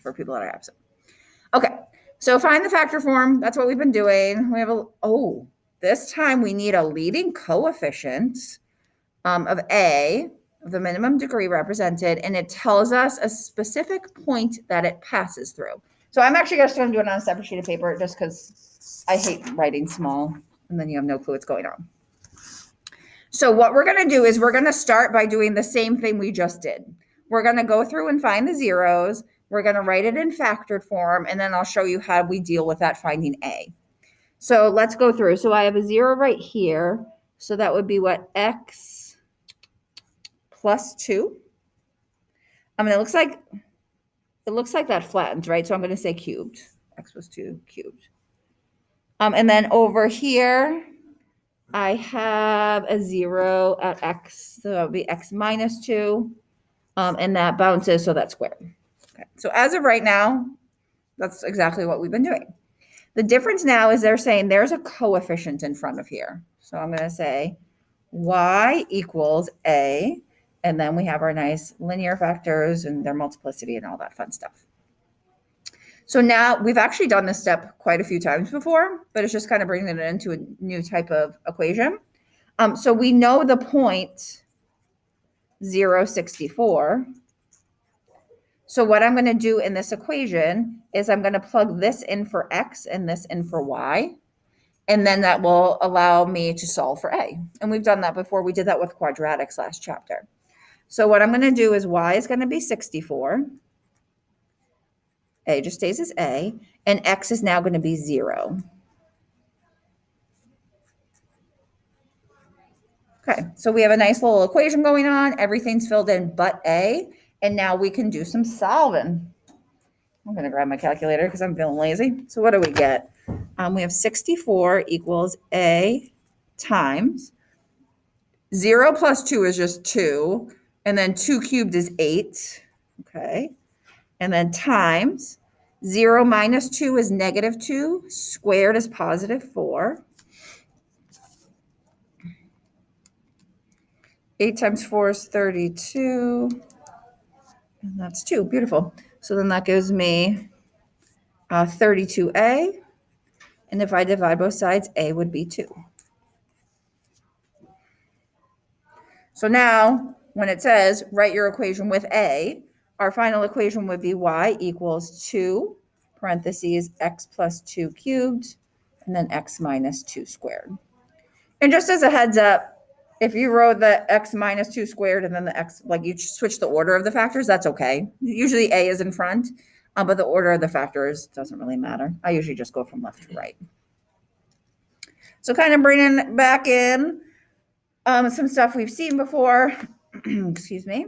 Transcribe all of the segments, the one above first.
for people that are absent. Okay, so find the factor form. That's what we've been doing. We have this time we need a leading coefficient of A, of the minimum degree represented, and it tells us a specific point that it passes through. So I'm actually just going to do it on a separate sheet of paper just because I hate writing small and then you have no clue what's going on. So what we're going to do is we're going to start by doing the same thing we just did. We're going to go through and find the zeros. We're going to write it in factored form, and then I'll show you how we deal with that finding A. So let's go through. So I have a 0 right here. So that would be what? X plus 2. I mean, it looks like that flattens, right? So I'm going to say cubed. X plus 2 cubed. And then over here, I have a 0 at x. So that would be x minus 2. And that bounces, so that's squared. Okay. So as of right now, that's exactly what we've been doing. The difference now is they're saying there's a coefficient in front of here. So I'm going to say y equals a, and then we have our nice linear factors and their multiplicity and all that fun stuff. So now we've actually done this step quite a few times before, but it's just kind of bringing it into a new type of equation. So we know the point 0, 64. So what I'm going to do in this equation is I'm going to plug this in for x and this in for y. And then that will allow me to solve for a. And we've done that before. We did that with quadratics last chapter. So what I'm going to do is y is going to be 64. A just stays as a. And x is now going to be 0. Okay, so we have a nice little equation going on. Everything's filled in but a. And now we can do some solving. I'm going to grab my calculator because I'm feeling lazy. So what do we get? We have 64 equals a times 0 plus 2 is just 2. And then 2 cubed is 8. Okay. And then times 0 minus 2 is negative 2. Squared is positive 4. 8 times 4 is 32. And that's 2. Beautiful. So then that gives me 32a. And if I divide both sides, a would be 2. So now when it says write your equation with a, our final equation would be y equals 2, parentheses, x plus 2 cubed, and then x minus 2 squared. And just as a heads up, if you wrote the x minus 2 squared and then the x, like you switch the order of the factors, that's okay. Usually a is in front, but the order of the factors doesn't really matter. I usually just go from left to right. So kind of bringing back in some stuff we've seen before, excuse me,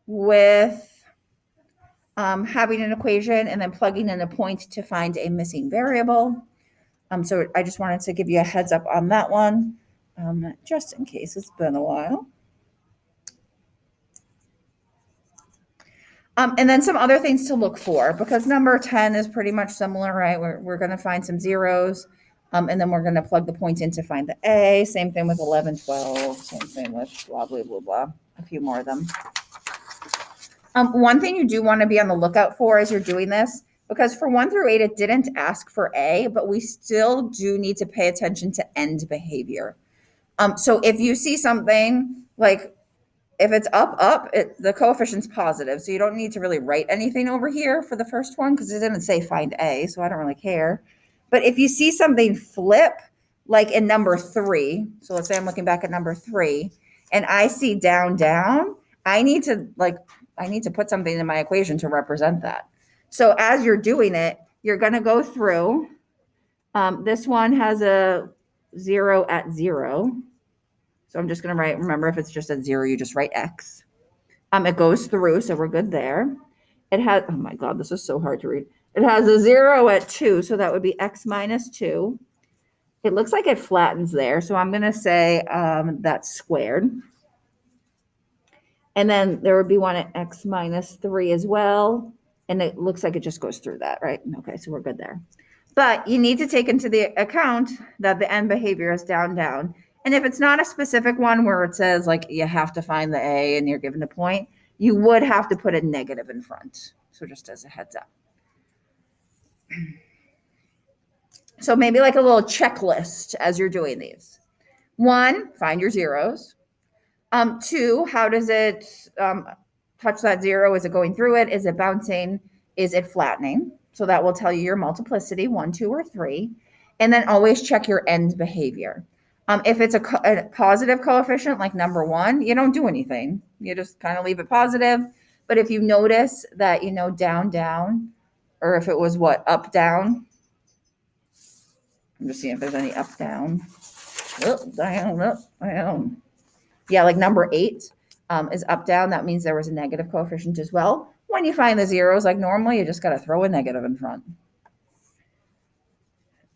with having an equation and then plugging in a point to find a missing variable. So I just wanted to give you a heads up on that one, just in case it's been a while. And then some other things to look for, because number 10 is pretty much similar, right? We're going to find some zeros, and then we're going to plug the point in to find the A. Same thing with 11, 12, same thing with blah, blah, blah, blah, a few more of them. One thing you do want to be on the lookout for as you're doing this, because for 1 through 8, it didn't ask for A, but we still do need to pay attention to end behavior. So if you see something like, if it's up, the coefficient's positive. So you don't need to really write anything over here for the first one because it didn't say find A, so I don't really care. But if you see something flip, like in number 3, so let's say I'm looking back at number 3, and I see down, down, I need to put something in my equation to represent that. So as you're doing it, you're going to go through. This one has a 0 at 0. So I'm just going to write, remember, if it's just at 0, you just write X. It goes through, so we're good there. It has, oh my God, this is so hard to read. It has a 0 at 2, so that would be X minus 2. It looks like it flattens there, so I'm going to say that's squared. And then there would be one at X minus 3 as well, and it looks like it just goes through that, right? Okay, so we're good there. But you need to take into the account that the end behavior is down, down. And if it's not a specific one where it says like you have to find the A and you're given a point, you would have to put a negative in front. So just as a heads up. So maybe like a little checklist as you're doing these. 1, find your zeros. 2, how does it touch that 0? Is it going through it? Is it bouncing? Is it flattening? So that will tell you your multiplicity, 1, 2, or 3. And then always check your end behavior. If it's a positive coefficient, like number 1, you don't do anything. You just kind of leave it positive. But if you notice that, down, down, or if it was up, down, I'm just seeing if there's any up, down, down. Yeah, like number 8 is up, down. That means there was a negative coefficient as well. When you find the zeros, like normally, you just got to throw a negative in front.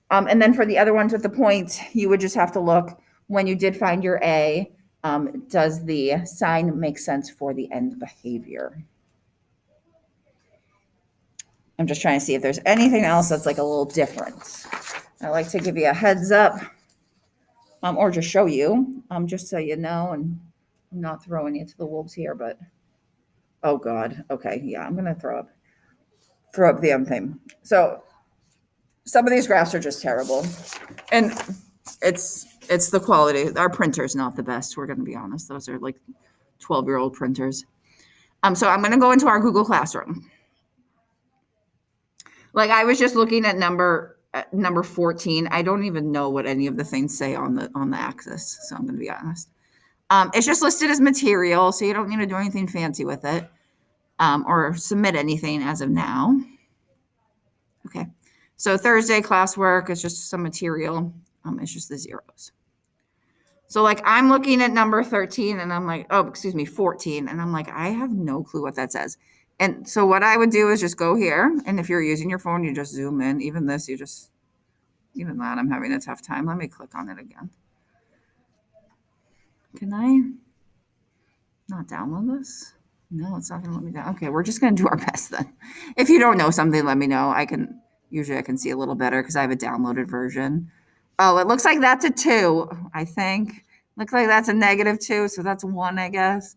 And then for the other ones with the points, you would just have to look when you did find your A, does the sign make sense for the end behavior? I'm just trying to see if there's anything else that's like a little different. I like to give you a heads up or just show you, just so you know, and I'm not throwing you to the wolves here, but oh God. Okay. Yeah, I'm going to throw up the thing. So some of these graphs are just terrible. And it's the quality. Our printer's not the best. We're going to be honest. Those are like 12-year-old printers. So I'm going to go into our Google Classroom. Like I was just looking at number 14. I don't even know what any of the things say on the axis. So I'm going to be honest. It's just listed as material, so you don't need to do anything fancy with it or submit anything as of now. Okay. So Thursday classwork is just some material. It's just the zeros. So like I'm looking at number 13 and I'm like, 14. And I'm like, I have no clue what that says. And so what I would do is just go here. And if you're using your phone, you just zoom in. Even that, I'm having a tough time. Let me click on it again. Can I not download this? No, it's not going to let me down. Okay, we're just going to do our best then. If you don't know something, let me know. I can see a little better because I have a downloaded version. Oh, it looks like that's a 2, I think. Looks like that's a -2, so that's 1, I guess.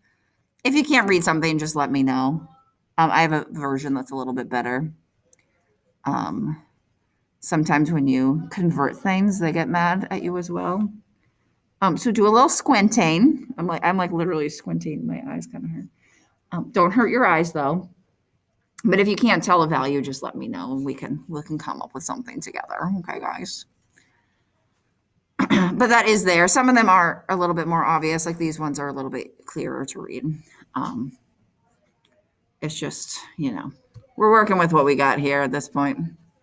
If you can't read something, just let me know. I have a version that's a little bit better. Sometimes when you convert things, they get mad at you as well. So do a little squinting. I'm like literally squinting. My eyes kind of hurt. Don't hurt your eyes though. But if you can't tell a value, just let me know and we can come up with something together. Okay, guys. But that is there. Some of them are a little bit more obvious. Like these ones are a little bit clearer to read. It's just, we're working with what we got here at this point.